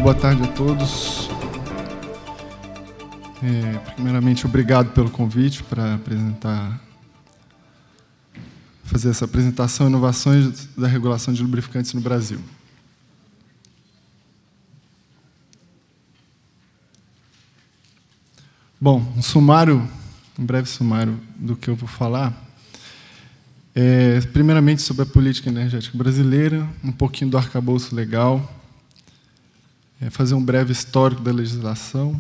Boa tarde a todos. Primeiramente, obrigado pelo convite para fazer essa apresentação Inovações da Regulação de Lubrificantes no Brasil. Bom, um breve sumário do que eu vou falar. Primeiramente, sobre a política energética brasileira, um pouquinho do arcabouço legal, fazer um breve histórico da legislação,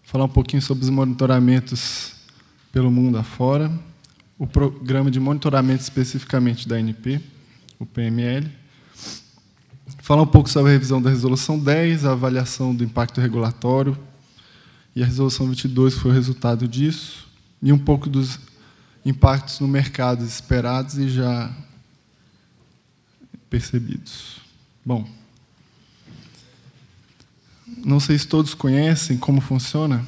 falar um pouquinho sobre os monitoramentos pelo mundo afora, o programa de monitoramento especificamente da ANP, o PML, falar um pouco sobre a revisão da Resolução 10, a avaliação do impacto regulatório, e a Resolução 22 foi o resultado disso, e um pouco dos impactos no mercado esperados e já percebidos. Bom, não sei se todos conhecem como funciona,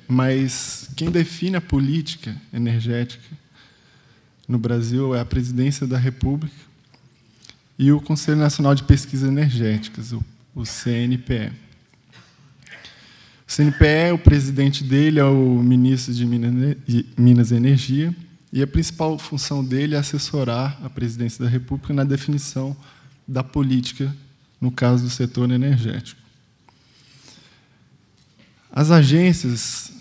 mas quem define a política energética no Brasil é a Presidência da República e o Conselho Nacional de Pesquisas Energéticas, o CNPE. O CNPE, o presidente dele é o ministro de Minas e Energia, e a principal função dele é assessorar a Presidência da República na definição da política no caso do setor energético. As agências,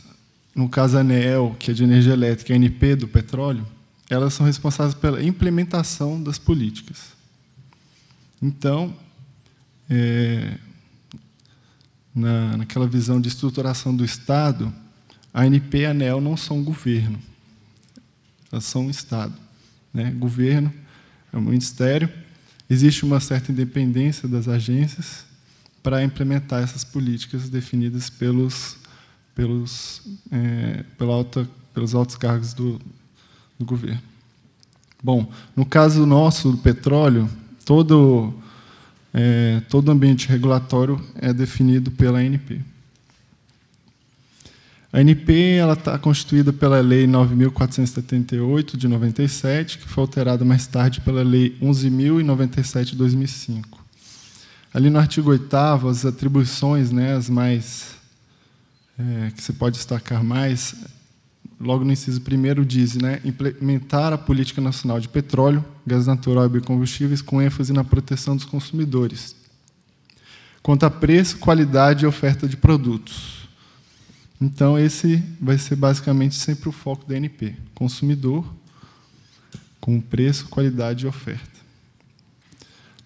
no caso a ANEEL, que é de energia elétrica, e a ANP, do petróleo, elas são responsáveis pela implementação das políticas. Então, naquela visão de estruturação do Estado, a ANP e a ANEEL não são governo, elas são um Estado. Governo é um ministério. Existe uma certa independência das agências para implementar essas políticas definidas pelos altos cargos do governo. Bom, no caso nosso, do petróleo, todo o ambiente regulatório é definido pela ANP. A ANP está constituída pela Lei 9.478, de 97, que foi alterada mais tarde pela Lei 11.097, de 2005. Ali no artigo 8º, as atribuições, as mais que se pode destacar mais, logo no inciso 1º diz, implementar a Política Nacional de Petróleo, Gás Natural e Biocombustíveis com ênfase na proteção dos consumidores, quanto a preço, qualidade e oferta de produtos. Então, esse vai ser basicamente sempre o foco da ANP, consumidor, com preço, qualidade e oferta.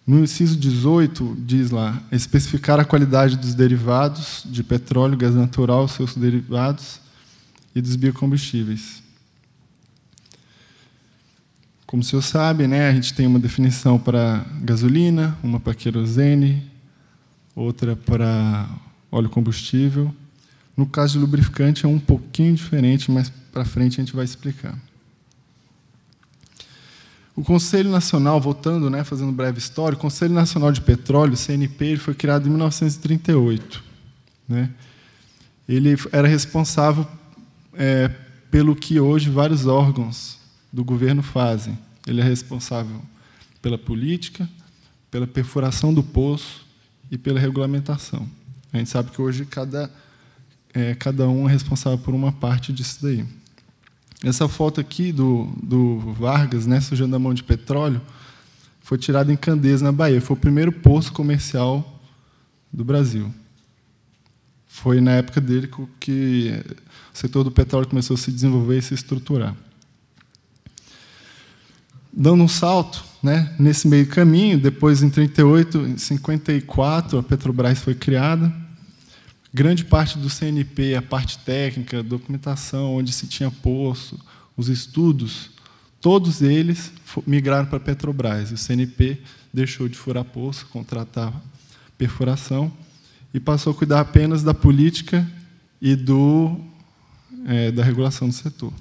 No inciso 18, diz lá, especificar a qualidade dos derivados de petróleo, gás natural, seus derivados e dos biocombustíveis. Como o senhor sabe, a gente tem uma definição para gasolina, uma para querosene, outra para óleo combustível. No caso de lubrificante, é um pouquinho diferente, mas para frente a gente vai explicar. O Conselho Nacional, voltando, fazendo um breve história, o Conselho Nacional de Petróleo, o CNP, ele foi criado em 1938. Ele era responsável pelo que hoje vários órgãos do governo fazem. Ele é responsável pela política, pela perfuração do poço e pela regulamentação. A gente sabe que hoje cada um é responsável por uma parte disso daí. Essa foto aqui do Vargas, sujando a mão de petróleo, foi tirada em Candeias, na Bahia. Foi o primeiro poço comercial do Brasil. Foi na época dele que o setor do petróleo começou a se desenvolver e se estruturar. Dando um salto, nesse meio caminho, depois, em 38, em 54, a Petrobras foi criada. Grande parte do CNP, a parte técnica, documentação, onde se tinha poço, os estudos, todos eles migraram para a Petrobras. O CNP deixou de furar poço, contratar perfuração, e passou a cuidar apenas da política e da regulação do setor.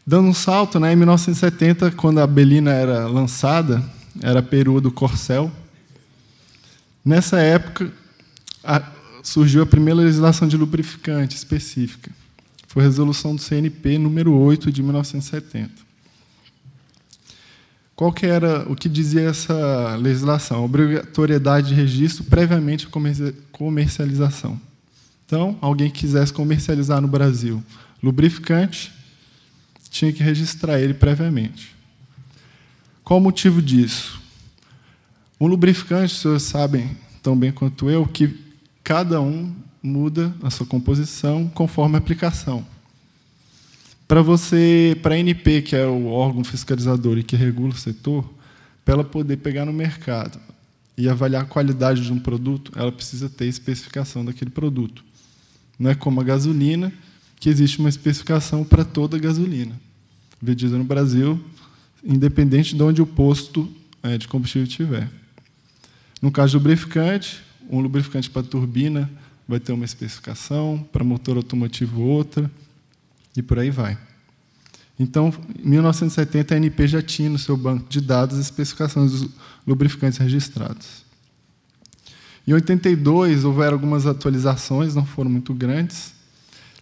Dando um salto, em 1970, quando a Belina era lançada, era a perua do Corcel. Nessa época, surgiu a primeira legislação de lubrificante específica. Foi a resolução do CNP número 8 de 1970. O que dizia essa legislação? A obrigatoriedade de registro previamente à comercialização. Então, alguém que quisesse comercializar no Brasil lubrificante, tinha que registrar ele previamente. Qual o motivo disso? Um lubrificante, os senhores sabem tão bem quanto eu, que cada um muda a sua composição conforme a aplicação. Para a ANP, que é o órgão fiscalizador e que regula o setor, para ela poder pegar no mercado e avaliar a qualidade de um produto, ela precisa ter especificação daquele produto. Não é como a gasolina, que existe uma especificação para toda a gasolina, vendida no Brasil, independente de onde o posto de combustível estiver. No caso do lubrificante, um lubrificante para turbina vai ter uma especificação, para motor automotivo outra, e por aí vai. Então, em 1970, a ANP já tinha no seu banco de dados as especificações dos lubrificantes registrados. Em 82, houveram algumas atualizações, não foram muito grandes.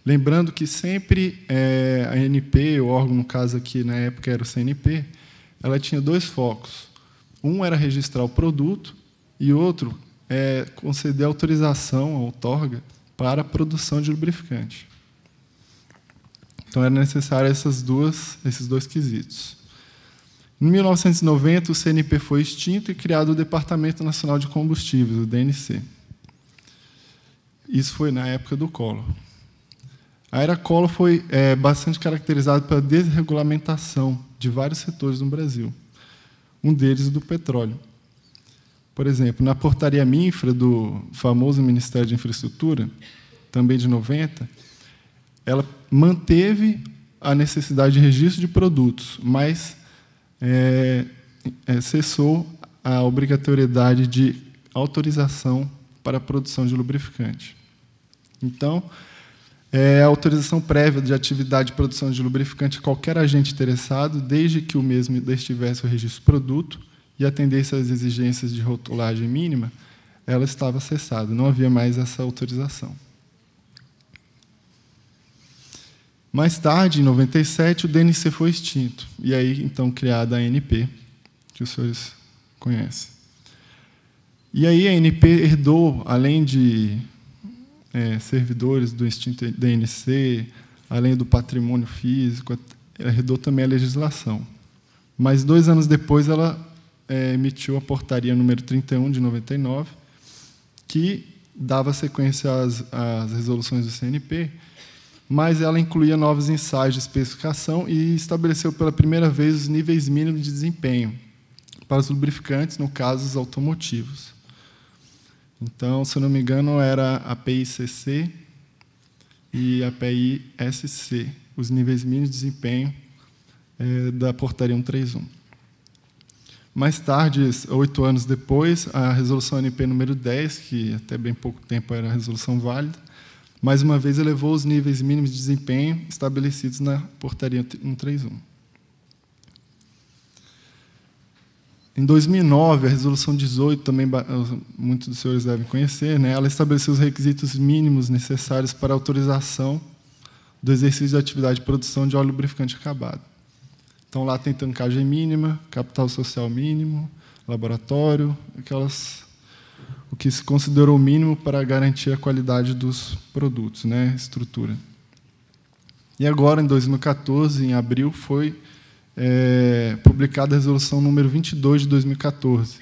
Lembrando que sempre a ANP, o órgão, no caso aqui, na época era o CNP, ela tinha dois focos. Um era registrar o produto e outro é conceder autorização, a outorga, para a produção de lubrificante. Então, era necessário esses dois quesitos. Em 1990, o CNP foi extinto e criado o Departamento Nacional de Combustíveis, o DNC. Isso foi na época do Collor. A era Collor foi bastante caracterizada pela desregulamentação de vários setores no Brasil. Um deles, o do petróleo. Por exemplo, na portaria MINFRA, do famoso Ministério de Infraestrutura, também de 90, ela manteve a necessidade de registro de produtos, mas cessou a obrigatoriedade de autorização para a produção de lubrificante. Então, a autorização prévia de atividade de produção de lubrificante a qualquer agente interessado, desde que o mesmo estivesse o registro do produto e atendesse às exigências de rotulagem mínima, ela estava cessada, não havia mais essa autorização. Mais tarde, em 97, o DNC foi extinto, e aí, então, criada a ANP, que os senhores conhecem. E aí a ANP herdou, além de servidores do extinto DNC, além do patrimônio físico, ela herdou também a legislação. Mas, 2 anos depois, ela emitiu a portaria número 31, de 99, que dava sequência às resoluções do CNP, mas ela incluía novos ensaios de especificação e estabeleceu pela primeira vez os níveis mínimos de desempenho para os lubrificantes, no caso, os automotivos. Então, se eu não me engano, era a PICC e a PISC, os níveis mínimos de desempenho da portaria 131. Mais tarde, 8 anos depois, a resolução ANP número 10, que até bem pouco tempo era a resolução válida, mais uma vez elevou os níveis mínimos de desempenho estabelecidos na portaria 131. Em 2009, a resolução 18, também muitos dos senhores devem conhecer, ela estabeleceu os requisitos mínimos necessários para a autorização do exercício de atividade de produção de óleo lubrificante acabado. Então, lá tem tancagem mínima, capital social mínimo, laboratório, o que se considerou mínimo para garantir a qualidade dos produtos, estrutura. E agora, em 2014, em abril, foi publicada a resolução número 22 de 2014.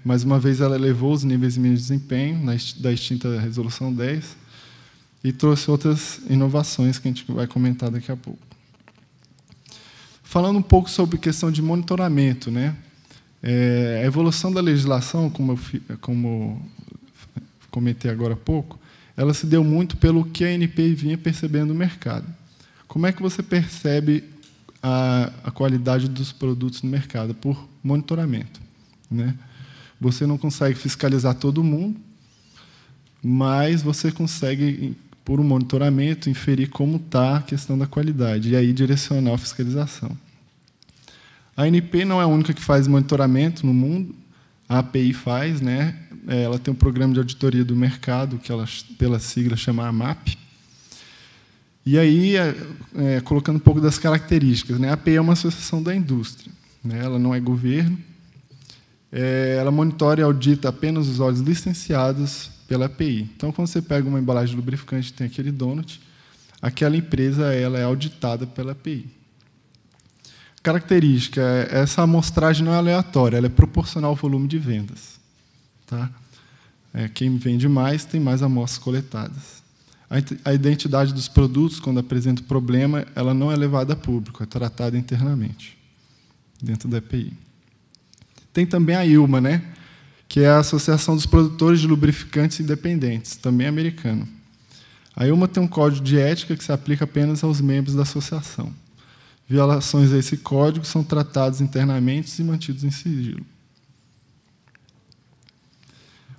Mais uma vez, ela elevou os níveis mínimos de desempenho da extinta resolução 10 e trouxe outras inovações que a gente vai comentar daqui a pouco. Falando um pouco sobre questão de monitoramento, a evolução da legislação, como comentei agora há pouco, ela se deu muito pelo que a ANP vinha percebendo no mercado. Como é que você percebe a qualidade dos produtos no mercado? Por monitoramento. Você não consegue fiscalizar todo mundo, mas você consegue, por um monitoramento, inferir como está a questão da qualidade, e aí direcionar a fiscalização. A ANP não é a única que faz monitoramento no mundo, a API faz, ela tem um programa de auditoria do mercado, que ela, pela sigla, chama AMAP. E aí, colocando um pouco das características, né? A API é uma associação da indústria, né? Ela não é governo. Ela monitora e audita apenas os óleos licenciados pela API. Então, quando você pega uma embalagem de lubrificante e tem aquele donut, aquela empresa ela é auditada pela API. Característica: essa amostragem não é aleatória, ela é proporcional ao volume de vendas. Tá? Quem vende mais tem mais amostras coletadas. A identidade dos produtos, quando apresenta o problema, ela não é levada a público, é tratada internamente, dentro da API. Tem também a ILMA, né, que é a Associação dos Produtores de Lubrificantes Independentes, também americano. A ILMA tem um código de ética que se aplica apenas aos membros da associação. Violações a esse código são tratadas internamente e mantidos em sigilo.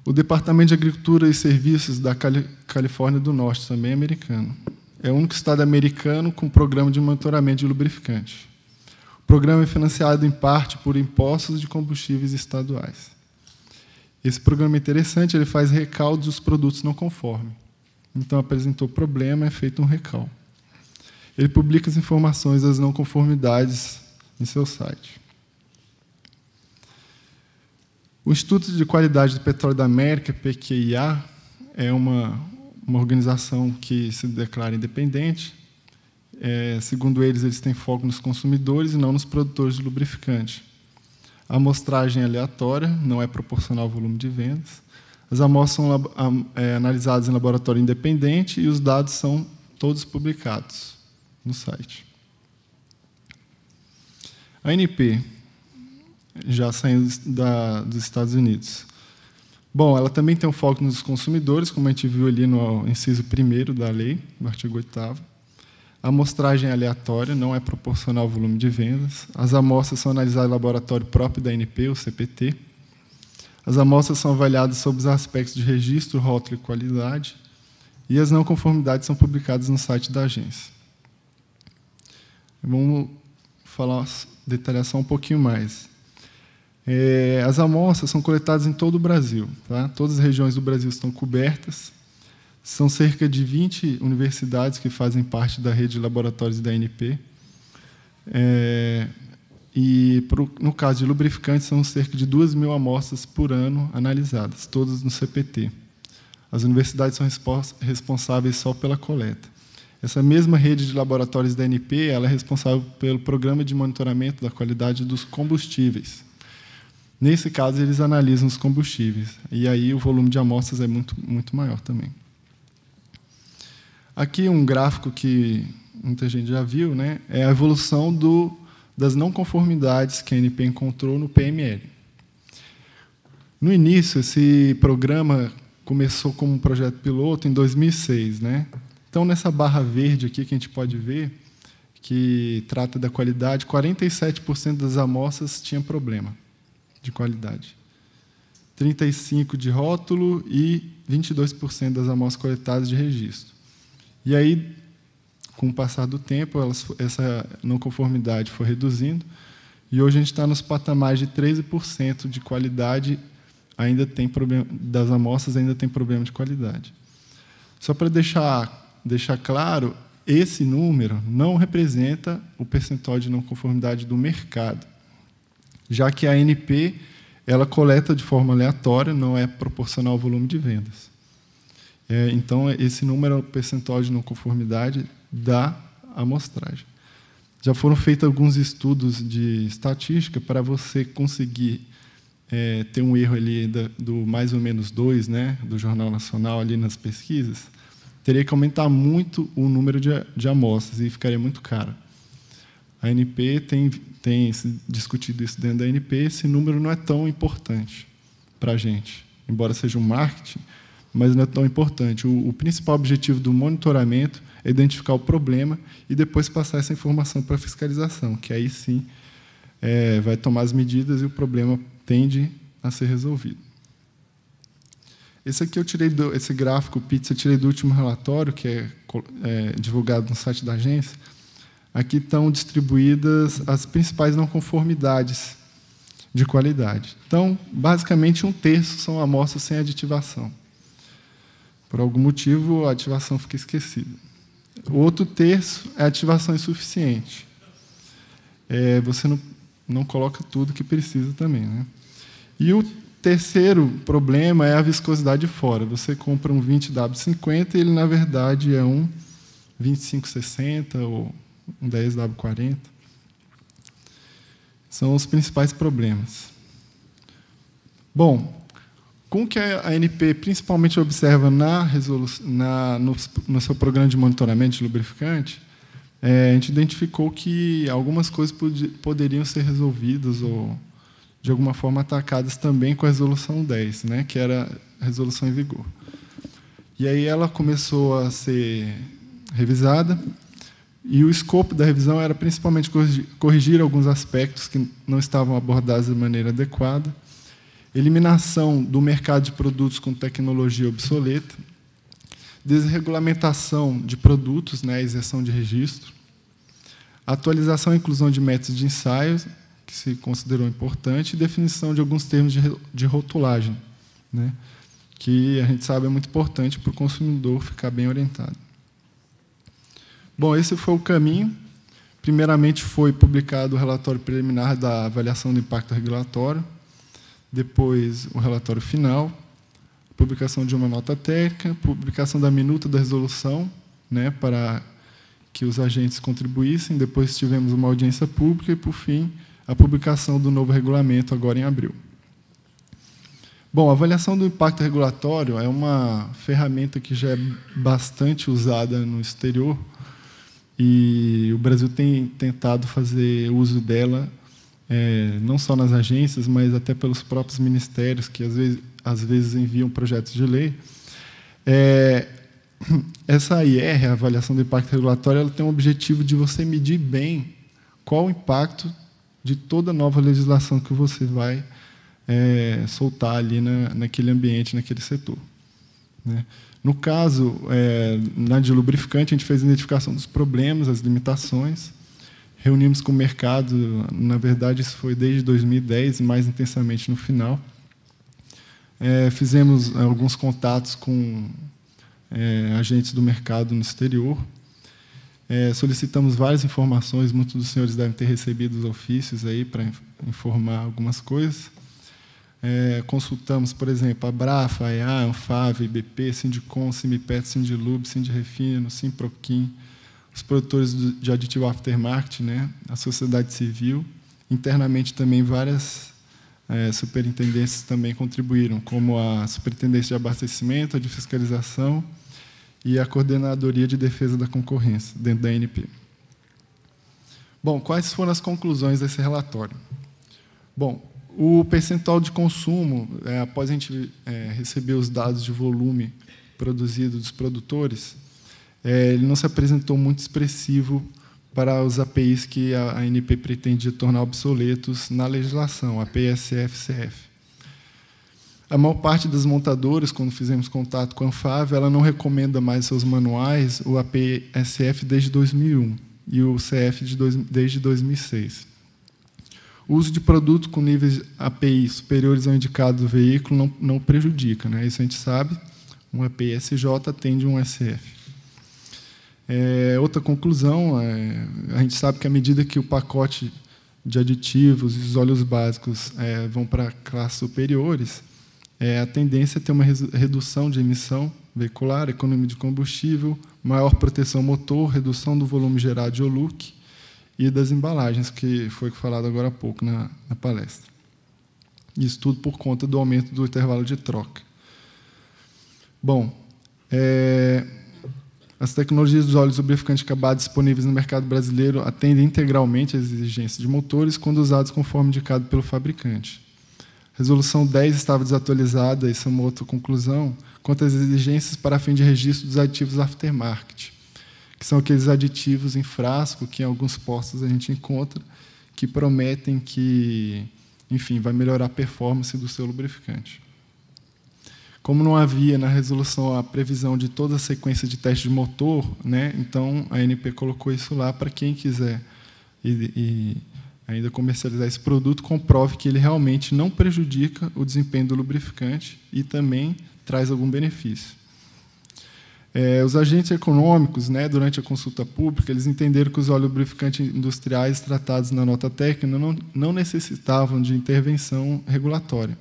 O Departamento de Agricultura e Serviços da Califórnia do Norte, também americano. É o único estado americano com programa de monitoramento de lubrificante. O programa é financiado, em parte, por impostos de combustíveis estaduais. Esse programa é interessante, ele faz recall dos produtos não conformes. Então, apresentou problema, é feito um recall. Ele publica as informações das não conformidades em seu site. O Instituto de Qualidade do Petróleo da América, PQIA, é uma organização que se declara independente. Segundo eles têm foco nos consumidores e não nos produtores de lubrificante. A amostragem é aleatória, não é proporcional ao volume de vendas. As amostras são analisadas em laboratório independente e os dados são todos publicados no site. A ANP, já saindo dos Estados Unidos. Bom, ela também tem um foco nos consumidores, como a gente viu ali no inciso 1º da lei, no artigo 8º. A amostragem é aleatória, não é proporcional ao volume de vendas. As amostras são analisadas em laboratório próprio da ANP, o CPT. As amostras são avaliadas sob os aspectos de registro, rótulo e qualidade. E as não conformidades são publicadas no site da agência. Vamos detalhar só um pouquinho mais. As amostras são coletadas em todo o Brasil. Tá? Todas as regiões do Brasil estão cobertas. São cerca de 20 universidades que fazem parte da rede de laboratórios da ANP. No caso de lubrificantes, são cerca de 2.000 amostras por ano analisadas, todas no CPT. As universidades são responsáveis só pela coleta. Essa mesma rede de laboratórios da ANP ela é responsável pelo programa de monitoramento da qualidade dos combustíveis. Nesse caso, eles analisam os combustíveis, e aí o volume de amostras é muito maior também. Aqui um gráfico que muita gente já viu, né, é a evolução das não conformidades que a ANP encontrou no PML. No início, esse programa começou como um projeto piloto em 2006. Né? Então, nessa barra verde aqui que a gente pode ver, que trata da qualidade, 47% das amostras tinham problema de qualidade. 35% de rótulo e 22% das amostras coletadas de registro. E aí, com o passar do tempo, essa não conformidade foi reduzindo, e hoje a gente está nos patamares de 13% de qualidade, ainda tem problema, das amostras ainda tem problema de qualidade. Só para deixar claro, esse número não representa o percentual de não conformidade do mercado, já que a ANP ela coleta de forma aleatória, não é proporcional ao volume de vendas. Então, esse número é o percentual de não conformidade da amostragem. Já foram feitos alguns estudos de estatística para você conseguir ter um erro ali do mais ou menos 2, né, do Jornal Nacional ali nas pesquisas, teria que aumentar muito o número de amostras e ficaria muito caro. A ANP tem discutido isso dentro da ANP, esse número não é tão importante para a gente, embora seja um marketing, mas não é tão importante. O principal objetivo do monitoramento é identificar o problema e depois passar essa informação para a fiscalização, que aí sim vai tomar as medidas e o problema tende a ser resolvido. Esse aqui esse gráfico PITS eu tirei do último relatório, que é divulgado no site da agência. Aqui estão distribuídas as principais não conformidades de qualidade. Então, basicamente, 1/3 são amostras sem aditivação. Por algum motivo, a ativação fica esquecida. O outro 1/3 é ativação insuficiente. Você não coloca tudo que precisa também, né? E o terceiro problema é a viscosidade fora. Você compra um 20W50 e ele, na verdade, é um 2560 ou um 10W40. São os principais problemas. Bom, com o que a ANP principalmente observa no seu programa de monitoramento de lubrificante, a gente identificou que algumas coisas poderiam ser resolvidas ou, de alguma forma, atacadas também com a resolução 10, né, que era a resolução em vigor. E aí ela começou a ser revisada, e o escopo da revisão era principalmente corrigir alguns aspectos que não estavam abordados de maneira adequada, eliminação do mercado de produtos com tecnologia obsoleta, desregulamentação de produtos, né, isenção de registro, atualização e inclusão de métodos de ensaio, que se considerou importante, e definição de alguns termos de rotulagem, né, que a gente sabe é muito importante para o consumidor ficar bem orientado. Bom, esse foi o caminho. Primeiramente, foi publicado o relatório preliminar da avaliação do impacto regulatório, depois o relatório final, publicação de uma nota técnica, publicação da minuta da resolução, né, para que os agentes contribuíssem, depois tivemos uma audiência pública e, por fim, a publicação do novo regulamento, agora em abril. Bom, a avaliação do impacto regulatório é uma ferramenta que já é bastante usada no exterior, e o Brasil tem tentado fazer uso dela, não só nas agências, mas até pelos próprios ministérios, que às vezes enviam projetos de lei. Essa IR, a avaliação do impacto regulatório, ela tem o objetivo de você medir bem qual o impacto de toda nova legislação que você vai soltar ali naquele ambiente, naquele setor, né? No caso, na de lubrificante, a gente fez a identificação dos problemas, as limitações, reunimos com o mercado, na verdade, isso foi desde 2010, mais intensamente no final. Fizemos alguns contatos com agentes do mercado no exterior, solicitamos várias informações, muitos dos senhores devem ter recebido os ofícios aí para informar algumas coisas. Consultamos, por exemplo, a Abrafa, a EA, a Anfave, a IBP, Sindicom, Simipet, Sindilub, Sindirefino, Simproquim, os produtores de aditivo aftermarket, né, a sociedade civil. Internamente também várias superintendências também contribuíram, como a Superintendência de Abastecimento, a de Fiscalização e a Coordenadoria de Defesa da Concorrência, dentro da ANP. Bom, quais foram as conclusões desse relatório? Bom, o percentual de consumo, após a gente receber os dados de volume produzido dos produtores, ele não se apresentou muito expressivo para os APIs que a ANP pretendia tornar obsoletos na legislação, API SF-CF. A maior parte das montadoras, quando fizemos contato com a Anfave, ela não recomenda mais seus manuais o API SF desde 2001 e o CF desde 2006. O uso de produtos com níveis API superiores ao indicado do veículo não prejudica, né? Isso a gente sabe. Um API SJ atende um SF. Outra conclusão, a gente sabe que à medida que o pacote de aditivos e os óleos básicos vão para classes superiores, a tendência é ter uma redução de emissão veicular, economia de combustível, maior proteção motor, redução do volume gerado de OLUC e das embalagens, que foi falado agora há pouco na palestra. Isso tudo por conta do aumento do intervalo de troca. Bom, as tecnologias dos óleos lubrificantes acabados disponíveis no mercado brasileiro atendem integralmente às exigências de motores quando usados conforme indicado pelo fabricante. A Resolução 10 estava desatualizada, isso é uma outra conclusão, quanto às exigências para fim de registro dos aditivos aftermarket, que são aqueles aditivos em frasco que em alguns postos a gente encontra, que prometem que, enfim, vai melhorar a performance do seu lubrificante. Como não havia na resolução a previsão de toda a sequência de teste de motor, né, então a ANP colocou isso lá para quem quiser ainda comercializar esse produto, comprove que ele realmente não prejudica o desempenho do lubrificante e também traz algum benefício. Os agentes econômicos, né, durante a consulta pública, eles entenderam que os óleos lubrificantes industriais tratados na nota técnica não necessitavam de intervenção regulatória,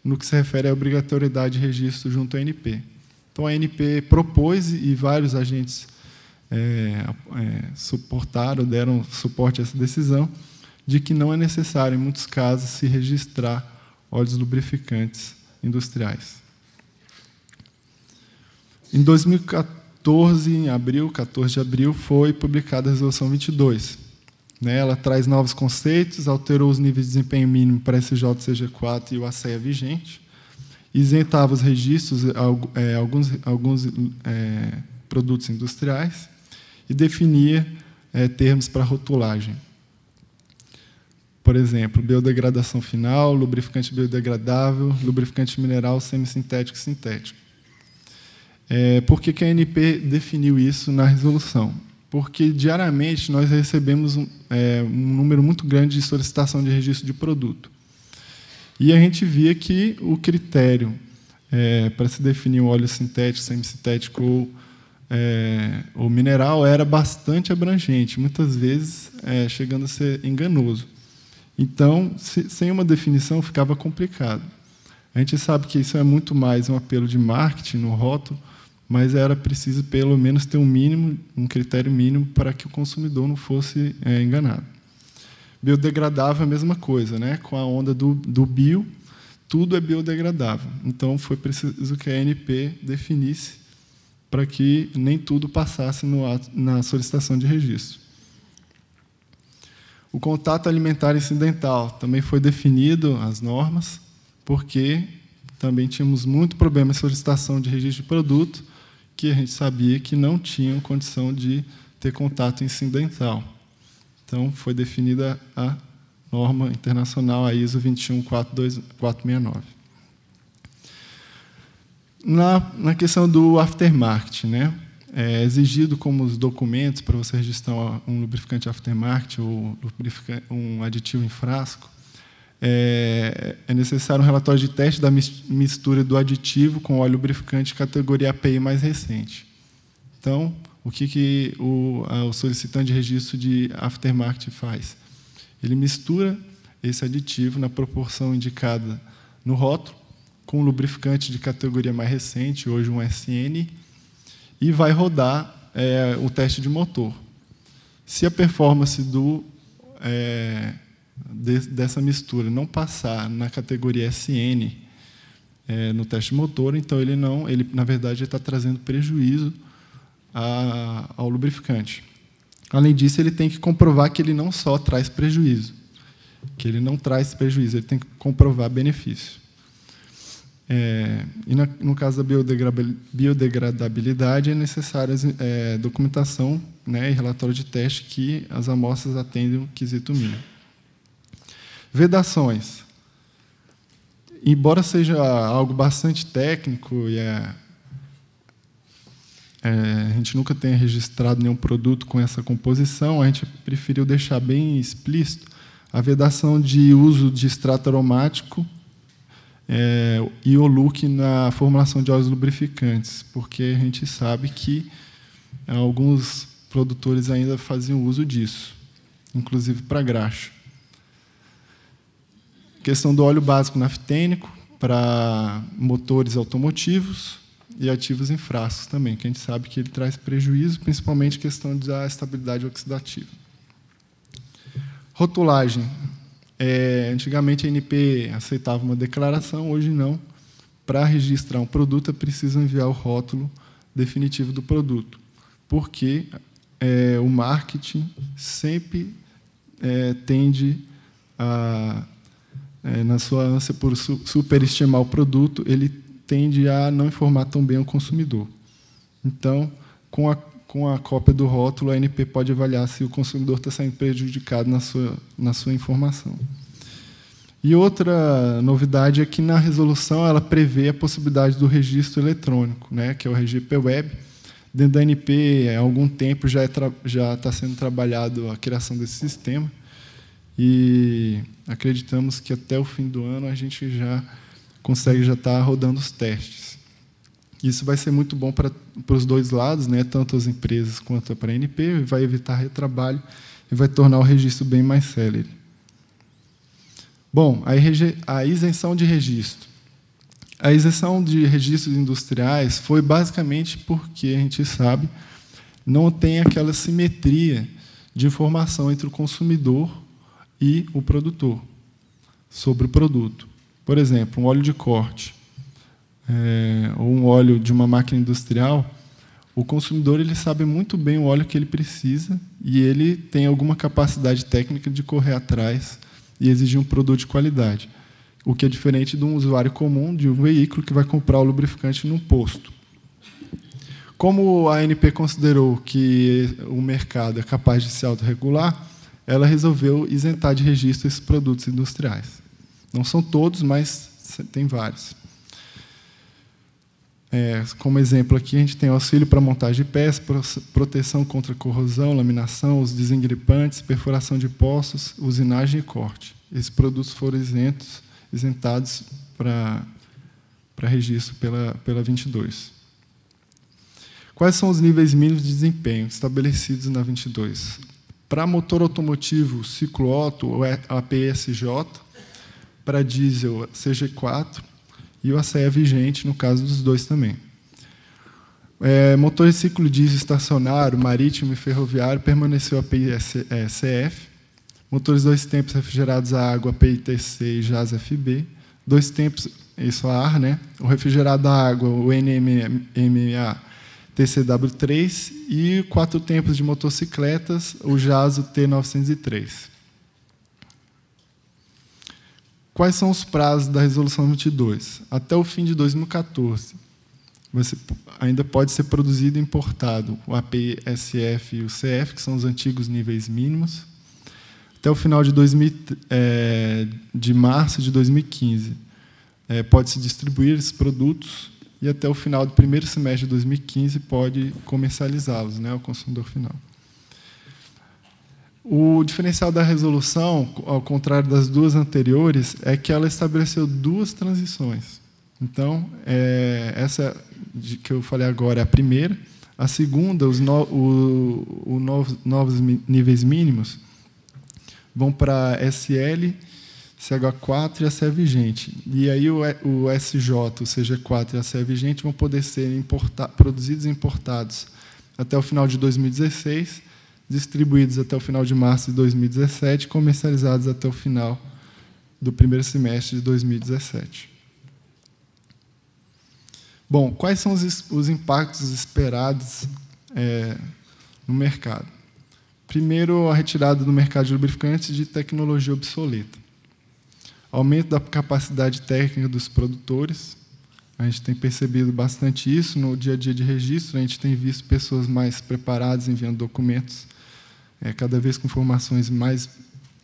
no que se refere à obrigatoriedade de registro junto à ANP. Então, a ANP propôs, e vários agentes suportaram, deram suporte a essa decisão, de que não é necessário, em muitos casos, se registrar óleos lubrificantes industriais. Em 2014, em abril, 14 de abril, foi publicada a Resolução 22. Ela traz novos conceitos, alterou os níveis de desempenho mínimo para SJ, CG4 e o ACEA vigente, isentava os registros alguns produtos industriais e definia termos para rotulagem. Por exemplo, biodegradação final, lubrificante biodegradável, lubrificante mineral semissintético e sintético. Por que a ANP definiu isso na resolução? Porque, diariamente, nós recebemos um número muito grande de solicitação de registro de produto. E a gente via que o critério para se definir um óleo sintético, semissintético ou mineral era bastante abrangente, muitas vezes chegando a ser enganoso. Então, sem uma definição, ficava complicado. A gente sabe que isso é muito mais um apelo de marketing no rótulo, mas era preciso, pelo menos, ter um critério mínimo para que o consumidor não fosse enganado. Biodegradável é a mesma coisa, né? Com a onda do bio, tudo é biodegradável. Então, foi preciso que a ANP definisse para que nem tudo passasse na solicitação de registro. O contato alimentar incidental também foi definido, as normas, porque também tínhamos muito problema em solicitação de registro de produto, que a gente sabia que não tinham condição de ter contato incidental. Então, foi definida a norma internacional, a ISO 2142469. Na questão do aftermarket, né? É exigido como os documentos para você registrar um lubrificante aftermarket ou um aditivo em frasco, é necessário um relatório de teste da mistura do aditivo com óleo lubrificante categoria API mais recente. Então, o que o solicitante de registro de aftermarket faz? Ele mistura esse aditivo na proporção indicada no rótulo, com um lubrificante de categoria mais recente, hoje um SN, e vai rodar o teste de motor. Se a performance dessa mistura não passar na categoria SN no teste de motor, então ele, na verdade, está trazendo prejuízo ao lubrificante. Além disso, ele tem que comprovar que ele não só traz prejuízo, ele tem que comprovar benefício. E no caso da biodegradabilidade, é necessária documentação, né, e relatório de teste que as amostras atendem o quesito mínimo. Vedações. Embora seja algo bastante técnico e a gente nunca tenha registrado nenhum produto com essa composição, a gente preferiu deixar bem explícito a vedação de uso de extrato aromático e o look na formulação de óleos lubrificantes, porque a gente sabe que alguns produtores ainda faziam uso disso, inclusive para graxa. Questão do óleo básico naftênico para motores automotivos e ativos em frascos também, que a gente sabe que ele traz prejuízo, principalmente questão da estabilidade oxidativa. Rotulagem. Antigamente a ANP aceitava uma declaração, hoje não. Para registrar um produto é preciso enviar o rótulo definitivo do produto, porque o marketing sempre tende a, na sua ânsia por superestimar o produto, ele tende a não informar tão bem o consumidor. Então, com a cópia do rótulo, a ANP pode avaliar se o consumidor está sendo prejudicado na sua informação. E outra novidade é que, na resolução, ela prevê a possibilidade do registro eletrônico, né, que é o RGP Web. Dentro da ANP, há algum tempo, já está sendo trabalhado a criação desse sistema. e acreditamos que até o fim do ano a gente já consegue estar rodando os testes. Isso vai ser muito bom para os dois lados, né, tanto as empresas quanto para a ANP, vai evitar retrabalho e vai tornar o registro bem mais célere. Bom, a isenção de registro. A isenção de registros industriais foi basicamente porque, a gente sabe, não tem aquela simetria de informação entre o consumidor e o produtor sobre o produto. Por exemplo, um óleo de corte, ou um óleo de uma máquina industrial, o consumidor ele sabe muito bem o óleo que ele precisa e ele tem alguma capacidade técnica de correr atrás e exigir um produto de qualidade, o que é diferente de um usuário comum de um veículo que vai comprar o lubrificante num posto. Como a ANP considerou que o mercado é capaz de se autorregular, ela resolveu isentar de registro esses produtos industriais. Não são todos, mas tem vários. Como exemplo aqui, a gente tem auxílio para montagem de peças, proteção contra corrosão, laminação, os desengripantes, perfuração de poços, usinagem e corte. Esses produtos foram isentados para registro pela 22. Quais são os níveis mínimos de desempenho estabelecidos na 22? Para motor automotivo, ciclo Otto, ou APSJ, para diesel, CG4, e o ACE vigente, no caso dos dois também. Motor de ciclo diesel estacionário, marítimo e ferroviário, permaneceu API CF. Motores 2 tempos refrigerados a água, API TC e JAS FB. 2 tempos, isso a ar, né? O refrigerado a água, o NMA TCW3. E 4 tempos de motocicletas, o JAS T903. Quais são os prazos da Resolução 22? Até o fim de 2014, ainda pode ser produzido e importado o API SF e o CF, que são os antigos níveis mínimos. Até o final de março de 2015, pode-se distribuir esses produtos e até o final do primeiro semestre de 2015 pode comercializá-los, né, ao consumidor final. O diferencial da resolução, ao contrário das duas anteriores, é que ela estabeleceu duas transições. Então, essa que eu falei agora é a primeira. A segunda, os novos níveis mínimos, vão para SL, CH4 e ACE vigente. E aí o SJ, o CG4 e a ACE vigente vão poder ser produzidos e importados até o final de 2016, distribuídos até o final de março de 2017 e comercializados até o final do primeiro semestre de 2017. Bom, quais são os impactos esperados no mercado? Primeiro, a retirada do mercado de lubrificantes de tecnologia obsoleta. Aumento da capacidade técnica dos produtores. A gente tem percebido bastante isso no dia a dia de registro. A gente tem visto pessoas mais preparadas enviando documentos, cada vez com informações mais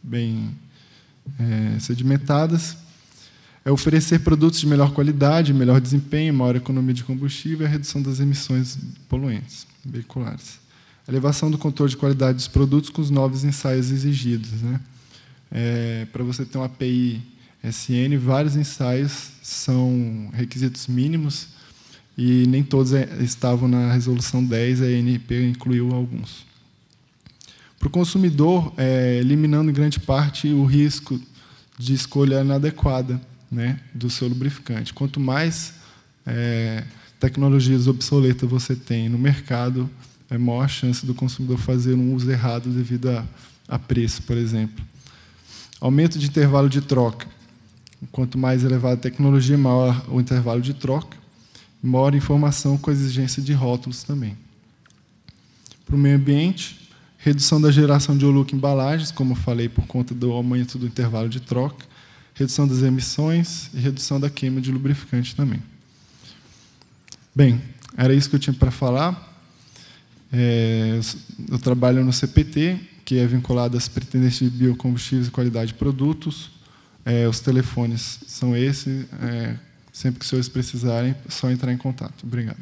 bem sedimentadas. Oferecer produtos de melhor qualidade, melhor desempenho, maior economia de combustível e a redução das emissões poluentes veiculares. Elevação do controle de qualidade dos produtos com os novos ensaios exigidos, né? Para você ter uma API SN, vários ensaios são requisitos mínimos e nem todos estavam na Resolução 10, a ANP incluiu alguns. Para o consumidor, eliminando em grande parte o risco de escolha inadequada, né, do seu lubrificante. Quanto mais tecnologias obsoletas você tem no mercado, é maior a chance do consumidor fazer um uso errado devido a preço, por exemplo. Aumento de intervalo de troca. Quanto mais elevada a tecnologia, maior o intervalo de troca. Maior informação com a exigência de rótulos também. Para o meio ambiente, redução da geração de oluco em embalagens, como eu falei, por conta do aumento do intervalo de troca. Redução das emissões e redução da queima de lubrificante também. Bem, era isso que eu tinha para falar. Eu trabalho no CPT, que é vinculado às pretendentes de biocombustíveis e qualidade de produtos. Os telefones são esses. Sempre que os senhores precisarem, é só entrar em contato. Obrigado.